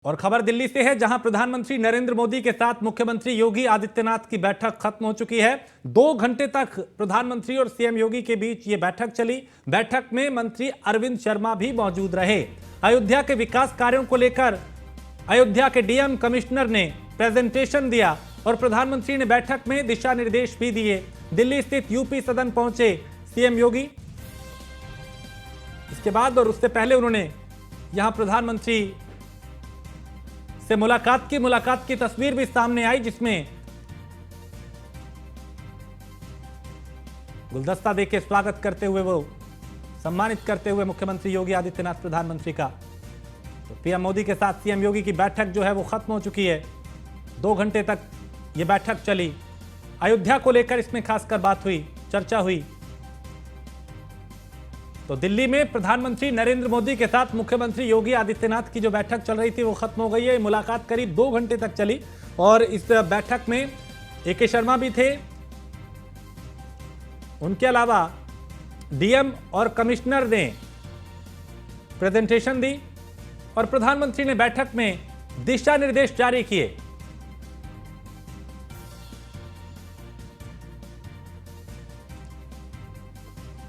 और खबर दिल्ली से है, जहां प्रधानमंत्री नरेंद्र मोदी के साथ मुख्यमंत्री योगी आदित्यनाथ की बैठक खत्म हो चुकी है। 2 घंटे तक प्रधानमंत्री और सीएम योगी के बीच ये बैठक चली। बैठक में मंत्री अरविंद शर्मा भी मौजूद रहे। अयोध्या के विकास कार्यों को लेकर अयोध्या के डीएम कमिश्नर ने प्रेजेंटेशन दिया और प्रधानमंत्री ने बैठक में दिशा निर्देश भी दिए। दिल्ली स्थित यूपी सदन पहुंचे सीएम योगी। इसके बाद और उससे पहले उन्होंने यहां प्रधानमंत्री से मुलाकात की तस्वीर भी सामने आई, जिसमें गुलदस्ता देके स्वागत करते हुए, वो सम्मानित करते हुए मुख्यमंत्री योगी आदित्यनाथ प्रधानमंत्री का। तो पीएम मोदी के साथ सीएम योगी की बैठक जो है वो खत्म हो चुकी है। 2 घंटे तक ये बैठक चली। अयोध्या को लेकर इसमें खासकर बात हुई, चर्चा हुई। तो दिल्ली में प्रधानमंत्री नरेंद्र मोदी के साथ मुख्यमंत्री योगी आदित्यनाथ की जो बैठक चल रही थी वो खत्म हो गई है। मुलाकात करीब 2 घंटे तक चली और इस बैठक में ए.के. शर्मा भी थे। उनके अलावा डीएम और कमिश्नर ने प्रेजेंटेशन दी और प्रधानमंत्री ने बैठक में दिशा निर्देश जारी किए।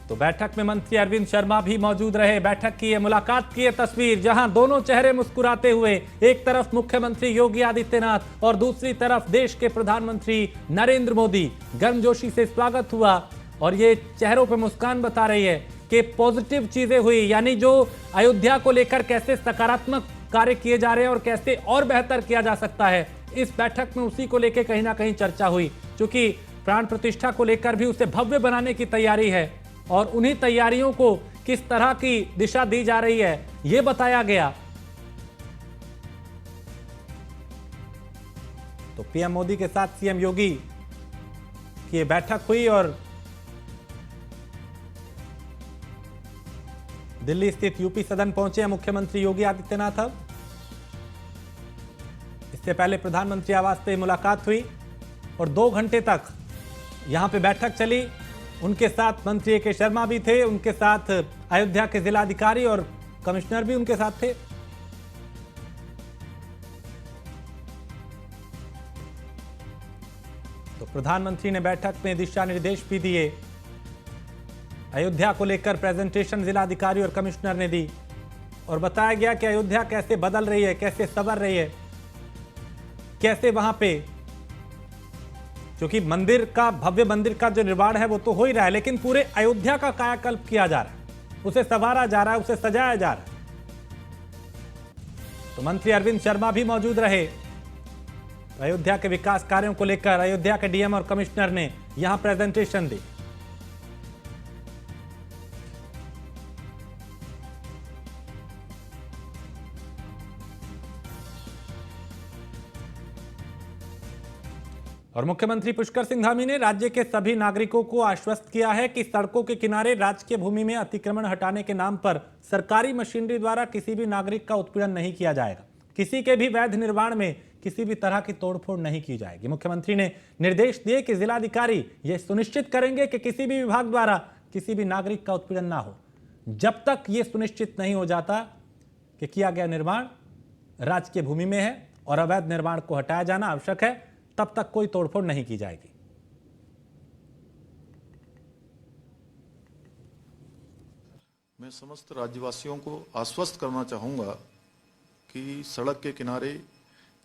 तो बैठक में मंत्री अरविंद शर्मा भी मौजूद रहे। बैठक की मुलाकात की तस्वीर, जहां दोनों चेहरे मुस्कुराते हुए, एक तरफ मुख्यमंत्री योगी आदित्यनाथ और दूसरी तरफ देश के प्रधानमंत्री नरेंद्र मोदी। गर्मजोशी से स्वागत हुआ और ये चेहरों पर मुस्कान बता रही है कि पॉजिटिव चीजें हुई, यानी जो अयोध्या को लेकर कैसे सकारात्मक कार्य किए जा रहे हैं और कैसे और बेहतर किया जा सकता है। इस बैठक में उसी को लेकर कहीं ना कहीं चर्चा हुई, क्योंकि प्राण प्रतिष्ठा को लेकर भी उसे भव्य बनाने की तैयारी है और उन्हीं तैयारियों को किस तरह की दिशा दी जा रही है यह बताया गया। तो पीएम मोदी के साथ सीएम योगी की यह बैठक हुई और दिल्ली स्थित यूपी सदन पहुंचे मुख्यमंत्री योगी आदित्यनाथ। अब इससे पहले प्रधानमंत्री आवास पे मुलाकात हुई और 2 घंटे तक यहां पे बैठक चली। उनके साथ मंत्री ए.के. शर्मा भी थे, उनके साथ अयोध्या के जिलाधिकारी और कमिश्नर भी उनके साथ थे। तो प्रधानमंत्री ने बैठक में दिशा निर्देश भी दिए। अयोध्या को लेकर प्रेजेंटेशन जिलाधिकारी और कमिश्नर ने दी और बताया गया कि अयोध्या कैसे बदल रही है, कैसे संवर रही है, कैसे वहां पे, क्योंकि मंदिर का, भव्य मंदिर का जो निर्माण है वो तो हो ही रहा है, लेकिन पूरे अयोध्या का कायाकल्प किया जा रहा है, उसे संवारा जा रहा है, उसे सजाया जा रहा है। तो मंत्री अरविंद शर्मा भी मौजूद रहे। अयोध्या के विकास कार्यों को लेकर अयोध्या के डीएम और कमिश्नर ने यहां प्रेजेंटेशन दी। और मुख्यमंत्री पुष्कर सिंह धामी ने राज्य के सभी नागरिकों को आश्वस्त किया है कि सड़कों के किनारे राजकीय भूमि में अतिक्रमण हटाने के नाम पर सरकारी मशीनरी द्वारा किसी भी नागरिक का उत्पीड़न नहीं किया जाएगा। किसी के भी वैध निर्माण में किसी भी तरह की तोड़फोड़ नहीं की जाएगी। मुख्यमंत्री ने निर्देश दिए कि जिलाधिकारी यह सुनिश्चित करेंगे कि किसी भी विभाग द्वारा किसी भी नागरिक का उत्पीड़न ना हो, जब तक यह सुनिश्चित नहीं हो जाता कि किया गया निर्माण राजकीय भूमि में है और अवैध निर्माण को हटाया जाना आवश्यक है, तब तक कोई तोड़फोड़ नहीं की जाएगी। मैं समस्त राज्यवासियों को आश्वस्त करना चाहूँगा कि सड़क के किनारे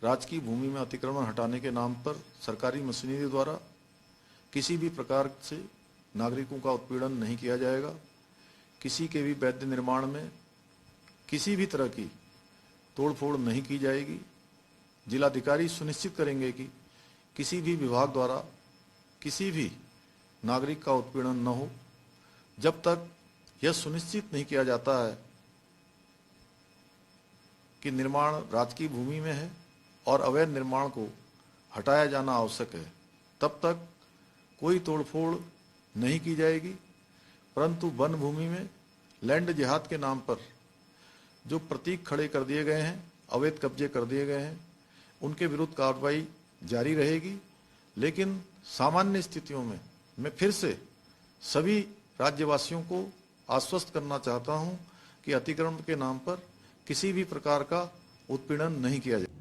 राजकीय भूमि में अतिक्रमण हटाने के नाम पर सरकारी मशीनरी द्वारा किसी भी प्रकार से नागरिकों का उत्पीड़न नहीं किया जाएगा। किसी के भी वैध निर्माण में किसी भी तरह की तोड़फोड़ नहीं की जाएगी। जिलाधिकारी सुनिश्चित करेंगे कि किसी भी विभाग द्वारा किसी भी नागरिक का उत्पीड़न न हो, जब तक यह सुनिश्चित नहीं किया जाता है कि निर्माण राजकीय भूमि में है और अवैध निर्माण को हटाया जाना आवश्यक है, तब तक कोई तोड़फोड़ नहीं की जाएगी। परंतु वन भूमि में लैंड जिहाद के नाम पर जो प्रतीक खड़े कर दिए गए हैं, अवैध कब्जे कर दिए गए हैं, उनके विरुद्ध कार्रवाई जारी रहेगी। लेकिन सामान्य स्थितियों में मैं फिर से सभी राज्यवासियों को आश्वस्त करना चाहता हूं कि अतिक्रमण के नाम पर किसी भी प्रकार का उत्पीड़न नहीं किया जाए।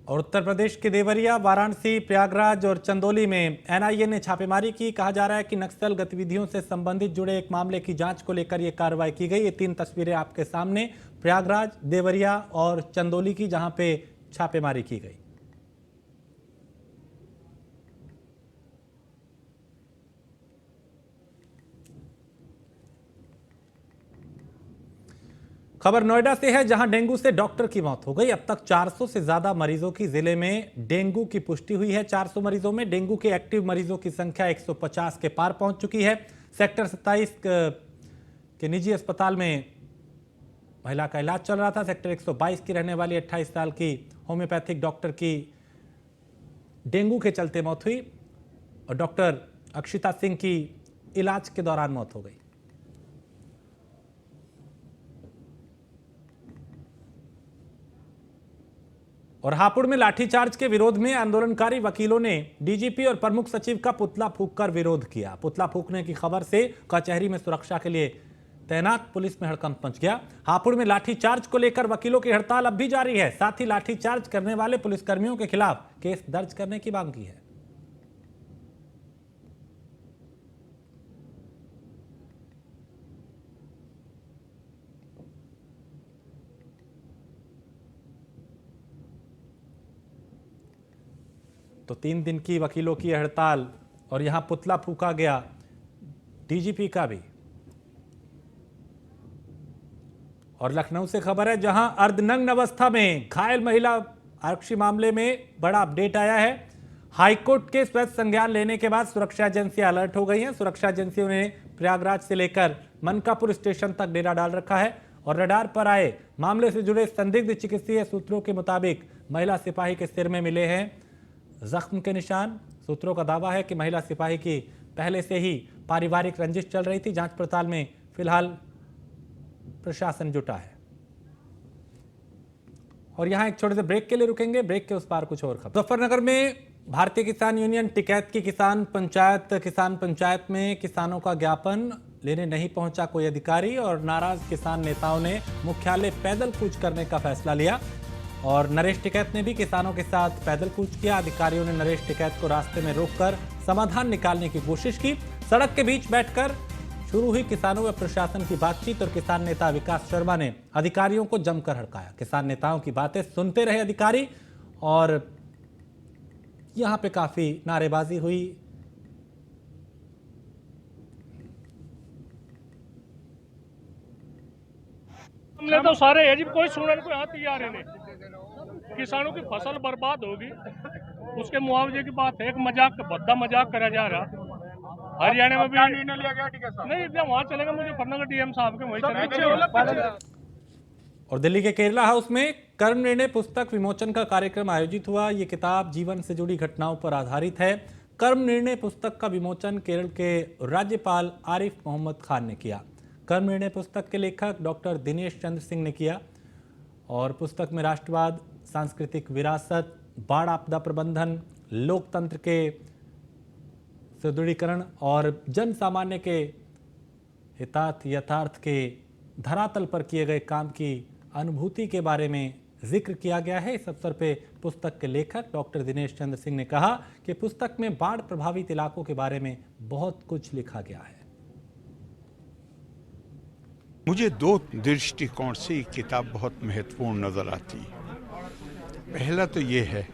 और उत्तर प्रदेश के देवरिया, वाराणसी, प्रयागराज और चंदौली में एनआईए ने छापेमारी की। कहा जा रहा है कि नक्सल गतिविधियों से संबंधित जुड़े एक मामले की जांच को लेकर यह कार्रवाई की गई। ये 3 तस्वीरें आपके सामने, प्रयागराज, देवरिया और चंदौली की, जहां पे छापेमारी की गई। खबर नोएडा से है, जहां डेंगू से डॉक्टर की मौत हो गई। अब तक 400 से ज्यादा मरीजों की जिले में डेंगू की पुष्टि हुई है। 400 मरीजों में डेंगू के एक्टिव मरीजों की संख्या 150 के पार पहुंच चुकी है। सेक्टर 27 के निजी अस्पताल में महिला का इलाज चल रहा था। सेक्टर 122 की रहने वाली 28 साल की होम्योपैथिक डॉक्टर की डेंगू के चलते मौत हुई और डॉक्टर अक्षिता सिंह की इलाज के दौरान मौत हो गई। और हापुड़ में लाठीचार्ज के विरोध में आंदोलनकारी वकीलों ने डीजीपी और प्रमुख सचिव का पुतला फूंककर विरोध किया। पुतला फूंकने की खबर से कचहरी में सुरक्षा के लिए तैनात पुलिस में हड़कंप मच गया। हापुड़ में लाठीचार्ज को लेकर वकीलों की हड़ताल अब भी जारी है। साथ ही लाठीचार्ज करने वाले पुलिसकर्मियों के खिलाफ केस दर्ज करने की मांग की है। तो 3 दिन की वकीलों की हड़ताल और यहां पुतला फूंका गया डीजीपी का भी। और लखनऊ से खबर है, जहां अर्धनग्न अवस्था में घायल महिला आरक्षी मामले में बड़ा अपडेट आया है। हाईकोर्ट के स्वैत संज्ञान लेने के बाद सुरक्षा एजेंसियां अलर्ट हो गई हैं। सुरक्षा एजेंसियों ने प्रयागराज से लेकर मनकापुर स्टेशन तक डेरा डाल रखा है और रडार पर आए मामले से जुड़े संदिग्ध चिकित्सीय सूत्रों के मुताबिक महिला सिपाही के सिर में मिले हैं जख्म के निशान। सूत्रों का दावा है कि महिला सिपाही की पहले से ही पारिवारिक रंजिश चल रही थी। जांच पड़ताल में फिलहाल प्रशासन जुटा है। और यहां एक छोटे से ब्रेक के लिए रुकेंगे। ब्रेक के उस पार कुछ और खबर। मुजफ्फरनगर में भारतीय किसान यूनियन टिकैत की किसान पंचायत में किसानों का ज्ञापन लेने नहीं पहुंचा कोई अधिकारी और नाराज किसान नेताओं ने मुख्यालय पैदल कूच करने का फैसला लिया। और नरेश टिकैत ने भी किसानों के साथ पैदल कूच किया। अधिकारियों ने नरेश टिकैत को रास्ते में रोककर समाधान निकालने की कोशिश की। सड़क के बीच बैठकर शुरू हुई किसानों व प्रशासन की बातचीत और किसान नेता विकास शर्मा ने अधिकारियों को जमकर हड़काया। किसान नेताओं की बातें सुनते रहे अधिकारी और यहां पे काफी नारेबाजी हुई। हमने तो सारे है जी, कोई सुनने को यहाँ तैयार है नहीं। किसानों की फसल बर्बाद होगी, उसके मुआवजे की बात है। एक मजाक, भद्दा मजाक करा जा रहा। हरियाणा में भी निर्णय लिया गया नहीं, इसलिए वहाँ चलेगा। मुजफ्फरनगर डीएम साहब के वहीं चलेगा। और दिल्ली के केरला हाउस में कर्म निर्णय पुस्तक विमोचन का कार्यक्रम आयोजित हुआ। ये किताब जीवन से जुड़ी घटनाओं पर आधारित है। कर्म निर्णय पुस्तक का विमोचन केरल के राज्यपाल आरिफ मोहम्मद खान ने किया। कर्म निर्णय पुस्तक के लेखक डॉक्टर दिनेश चंद्र सिंह ने किया और पुस्तक में राष्ट्रवाद, सांस्कृतिक विरासत, बाढ़ आपदा प्रबंधन, लोकतंत्र के सुदृढ़ीकरण और जन सामान्य के यथार्थ के धरातल पर किए गए काम की अनुभूति के बारे में जिक्र किया गया है। इस अवसर पे पुस्तक के लेखक डॉक्टर दिनेश चंद्र सिंह ने कहा कि पुस्तक में बाढ़ प्रभावित इलाकों के बारे में बहुत कुछ लिखा गया है। मुझे 2 दृष्टिकोण से ये किताब बहुत महत्वपूर्ण नजर आती है। पहला तो ये है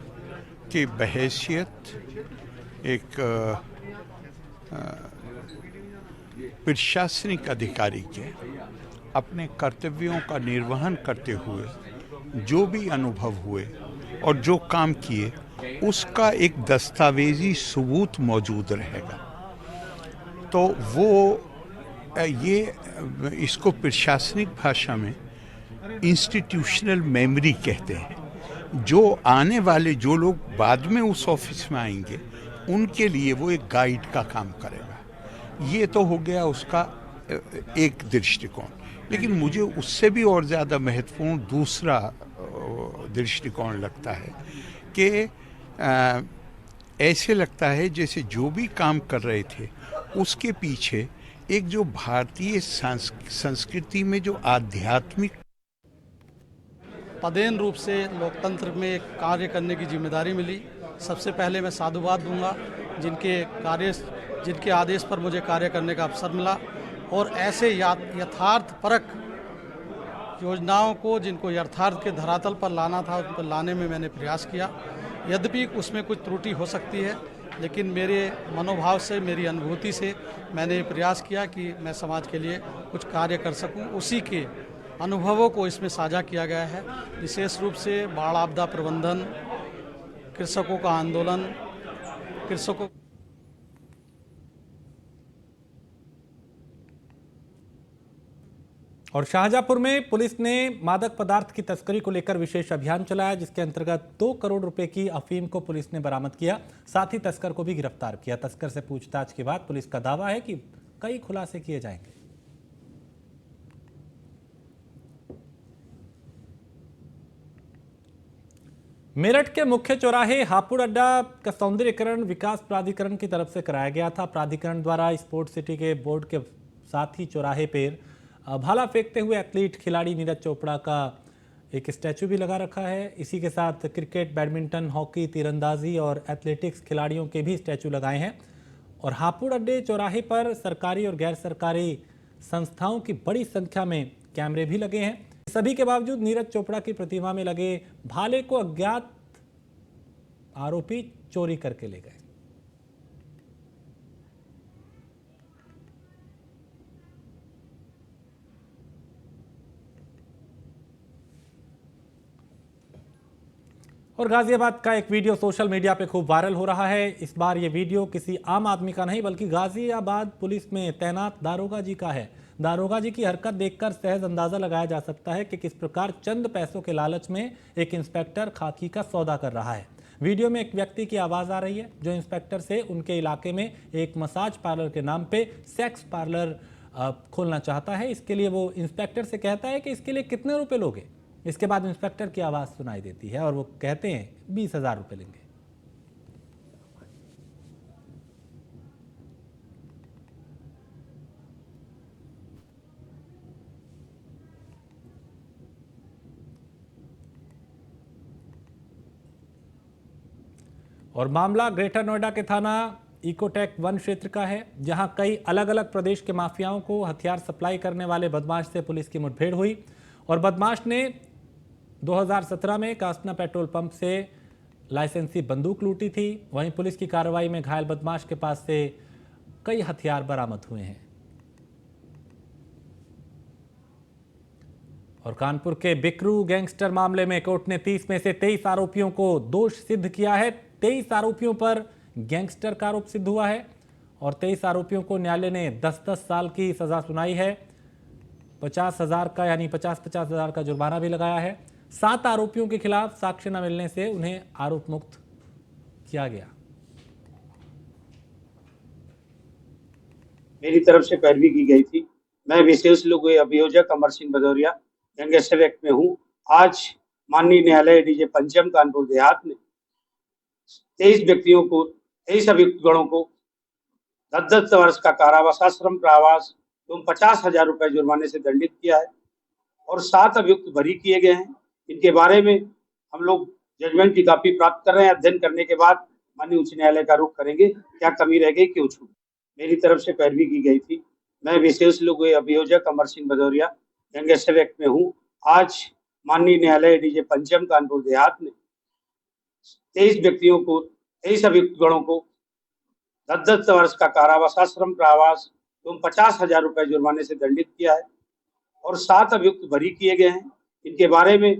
कि बहैसियत एक प्रशासनिक अधिकारी के अपने कर्तव्यों का निर्वहन करते हुए जो भी अनुभव हुए और जो काम किए, उसका एक दस्तावेजी सबूत मौजूद रहेगा। तो वो ये इसको प्रशासनिक भाषा में इंस्टीट्यूशनल मेमोरी कहते हैं। जो आने वाले जो लोग बाद में उस ऑफिस में आएंगे, उनके लिए वो एक गाइड का काम करेगा। ये तो हो गया उसका एक दृष्टिकोण। लेकिन मुझे उससे भी और ज़्यादा महत्वपूर्ण दूसरा दृष्टिकोण लगता है कि ऐसे लगता है जैसे जो भी काम कर रहे थे उसके पीछे एक जो भारतीय संस्कृति में जो आध्यात्मिक पदेन रूप से लोकतंत्र में कार्य करने की जिम्मेदारी मिली। सबसे पहले मैं साधुवाद दूंगा जिनके आदेश पर मुझे कार्य करने का अवसर मिला, और ऐसे यथार्थपरक योजनाओं को जिनको यथार्थ के धरातल पर लाना था उनको लाने में मैंने प्रयास किया। यद्यपि उसमें कुछ त्रुटि हो सकती है, लेकिन मेरे मनोभाव से, मेरी अनुभूति से मैंने ये प्रयास किया कि मैं समाज के लिए कुछ कार्य कर सकूं। उसी के अनुभवों को इसमें साझा किया गया है। विशेष रूप से बाढ़ आपदा प्रबंधन, कृषकों का आंदोलन, कृषकों और शाहजहांपुर में पुलिस ने मादक पदार्थ की तस्करी को लेकर विशेष अभियान चलाया, जिसके अंतर्गत 2 करोड़ रुपए की अफीम को पुलिस ने बरामद किया। साथ ही तस्कर को भी गिरफ्तार किया। तस्कर से पूछताछ के बाद पुलिस का दावा है कि कई खुलासे किए जाएंगे। मेरठ के मुख्य चौराहे हापुड़ अड्डा का सौंदर्यीकरण विकास प्राधिकरण की तरफ से कराया गया था। प्राधिकरण द्वारा स्पोर्ट्स सिटी के बोर्ड के साथ ही चौराहे पर भाला फेंकते हुए एथलीट खिलाड़ी नीरज चोपड़ा का एक स्टैचू भी लगा रखा है। इसी के साथ क्रिकेट, बैडमिंटन, हॉकी, तीरंदाजी और एथलेटिक्स खिलाड़ियों के भी स्टैचू लगाए हैं। और हापुड़ अड्डे चौराहे पर सरकारी और गैर सरकारी संस्थाओं की बड़ी संख्या में कैमरे भी लगे हैं। सभी के बावजूद नीरज चोपड़ा की प्रतिमा में लगे भाले को अज्ञात आरोपी चोरी करके ले गए। और गाजियाबाद का एक वीडियो सोशल मीडिया पे खूब वायरल हो रहा है। इस बार ये वीडियो किसी आम आदमी का नहीं बल्कि गाजियाबाद पुलिस में तैनात दारोगा जी का है। दारोगा जी की हरकत देखकर सहज अंदाजा लगाया जा सकता है कि किस प्रकार चंद पैसों के लालच में एक इंस्पेक्टर खाकी का सौदा कर रहा है। वीडियो में एक व्यक्ति की आवाज आ रही है जो इंस्पेक्टर से उनके इलाके में एक मसाज पार्लर के नाम पे सेक्स पार्लर खोलना चाहता है। इसके लिए वो इंस्पेक्टर से कहता है कि इसके लिए कितने रुपए लोगे। इसके बाद इंस्पेक्टर की आवाज़ सुनाई देती है और वो कहते हैं 20,000 रुपये लेंगे। और मामला ग्रेटर नोएडा के थाना इकोटेक वन क्षेत्र का है, जहां कई अलग अलग प्रदेश के माफियाओं को हथियार सप्लाई करने वाले बदमाश से पुलिस की मुठभेड़ हुई। और बदमाश ने 2017 में कास्टना पेट्रोल पंप से लाइसेंसी बंदूक लूटी थी। वहीं पुलिस की कार्रवाई में घायल बदमाश के पास से कई हथियार बरामद हुए हैं। और कानपुर के बिकरू गैंगस्टर मामले में कोर्ट ने 30 में से 23 आरोपियों को दोष सिद्ध किया है। 23 आरोपियों पर गैंगस्टर का आरोप सिद्ध हुआ है और 23 आरोपियों को न्यायालय ने 10-10 साल की सजा सुनाई है। 50,000 का यानी 50,000 का जुर्माना भी लगाया है। 7 आरोपियों के खिलाफ साक्ष्य न मिलने से उन्हें आरोप मुक्त किया गया। मेरी तरफ से पैरवी की गई थी। मैं विशेष लोक अभियोजक अमर सिंह भदौरिया गैंगस्टर एक्ट में हूँ। आज माननीय न्यायालय डीजे पंचम कानपुर देहात ने 23 व्यक्तियों को, 23 अभियुक्त गणों को 10-10 वर्ष का कारावास, आश्रम प्रवास एवं 50,000 रुपए जुर्माने से दंडित किया है और 7 अभियुक्त बरी किए गए हैं। इनके बारे में हम लोग जजमेंट की कॉपी प्राप्त कर रहे हैं। अध्ययन करने के बाद माननीय उच्च न्यायालय का रुख करेंगे, क्या कमी रह गई, क्यों छूट। मेरी तरफ से पैरवी की गई थी। मैं विशेष लोक अभियोजक अमर सिंह भदौरिया गैंगस्टर एक्ट में हूँ। आज माननीय न्यायालय डीजे पंचम कानपुर देहात ने 23 व्यक्तियों को, 23 अभियुक्त गणों को 10-10 वर्ष का कारावास, आश्रम प्रवास एवं 50,000 रुपए जुर्माने से दंडित किया है और 7 अभियुक्त बरी किए गए हैं। इनके बारे में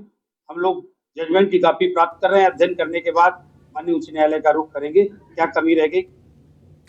हम लोग जजमेंट की कॉपी प्राप्त कर रहे हैं। अध्ययन करने के बाद माननीय उच्च न्यायालय का रुख करेंगे, क्या कमी रह गई।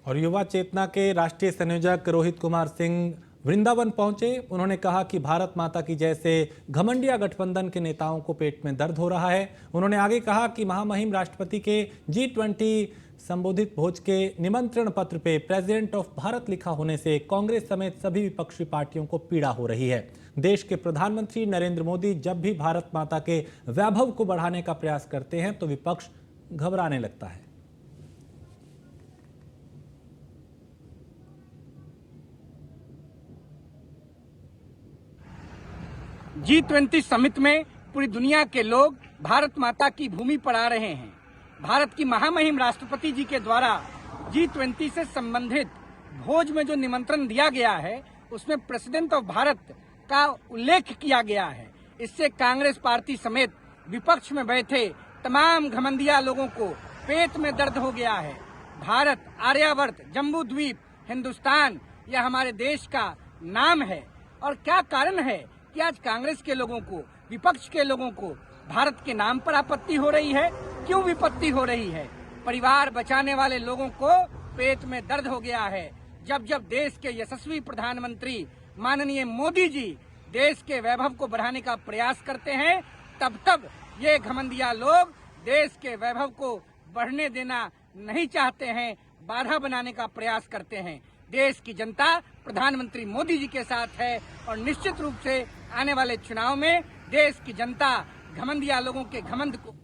और युवा चेतना के राष्ट्रीय संयोजक रोहित कुमार सिंह वृंदावन पहुंचे। उन्होंने कहा कि भारत माता की जैसे घमंडिया गठबंधन के नेताओं को पेट में दर्द हो रहा है। उन्होंने आगे कहा कि महामहिम राष्ट्रपति के G20 संबोधित भोज के निमंत्रण पत्र पे प्रेसिडेंट ऑफ भारत लिखा होने से कांग्रेस समेत सभी विपक्षी पार्टियों को पीड़ा हो रही है। देश के प्रधानमंत्री नरेंद्र मोदी जब भी भारत माता के वैभव को बढ़ाने का प्रयास करते हैं तो विपक्ष घबराने लगता है। G20 समिट में पूरी दुनिया के लोग भारत माता की भूमि पर आ रहे हैं। भारत की महामहिम राष्ट्रपति जी के द्वारा G20 से संबंधित भोज में जो निमंत्रण दिया गया है उसमें प्रेसिडेंट ऑफ भारत का उल्लेख किया गया है। इससे कांग्रेस पार्टी समेत विपक्ष में बैठे तमाम घमंडिया लोगों को पेट में दर्द हो गया है। भारत, आर्यावर्त, जम्बू द्वीप, हिंदुस्तान यह हमारे देश का नाम है। और क्या कारण है कि आज कांग्रेस के लोगों को, विपक्ष के लोगों को भारत के नाम पर आपत्ति हो रही है? क्यों विपत्ति हो रही है? परिवार बचाने वाले लोगों को पेट में दर्द हो गया है। जब जब देश के यशस्वी प्रधानमंत्री माननीय मोदी जी देश के वैभव को बढ़ाने का प्रयास करते हैं, तब तब ये घमंडिया लोग देश के वैभव को बढ़ने देना नहीं चाहते हैं, बाधा बनाने का प्रयास करते हैं। देश की जनता प्रधानमंत्री मोदी जी के साथ है और निश्चित रूप से आने वाले चुनाव में देश की जनता घमंडिया लोगों के घमंड को।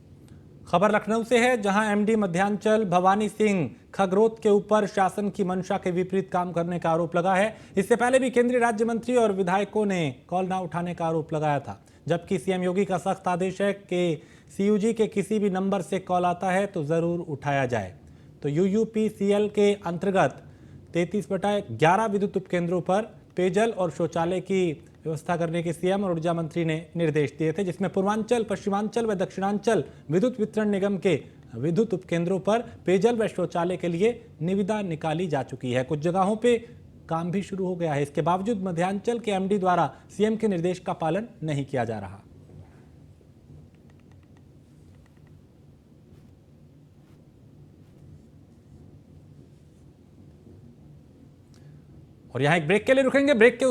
खबर लखनऊ से है, जहां एमडी मध्यांचल भवानी सिंह खगरोत के ऊपर शासन की मंशा के विपरीत काम करने का आरोप लगा है। इससे पहले भी केंद्रीय राज्य मंत्री और विधायकों ने कॉल न उठाने का आरोप लगाया था, जबकि सीएम योगी का सख्त आदेश है कि सीयूजी के किसी भी नंबर से कॉल आता है तो जरूर उठाया जाए। तो यूयूपीसीएल के अंतर्गत 33/11 विद्युत उपकेंद्रों पर पेयजल और शौचालय की व्यवस्था करने के सीएम और ऊर्जा मंत्री ने निर्देश दिए थे, जिसमें पूर्वांचल, पश्चिमांचल व दक्षिणांचल विद्युत वितरण निगम के विद्युत उपकेंद्रों पर पेयजल व शौचालय के लिए निविदा निकाली जा चुकी है। कुछ जगहों पे काम भी शुरू हो गया है। इसके बावजूद मध्यांचल के एमडी द्वारा सीएम के निर्देश का पालन नहीं किया जा रहा। और यहां एक ब्रेक के लिए रुकेंगे। ब्रेक के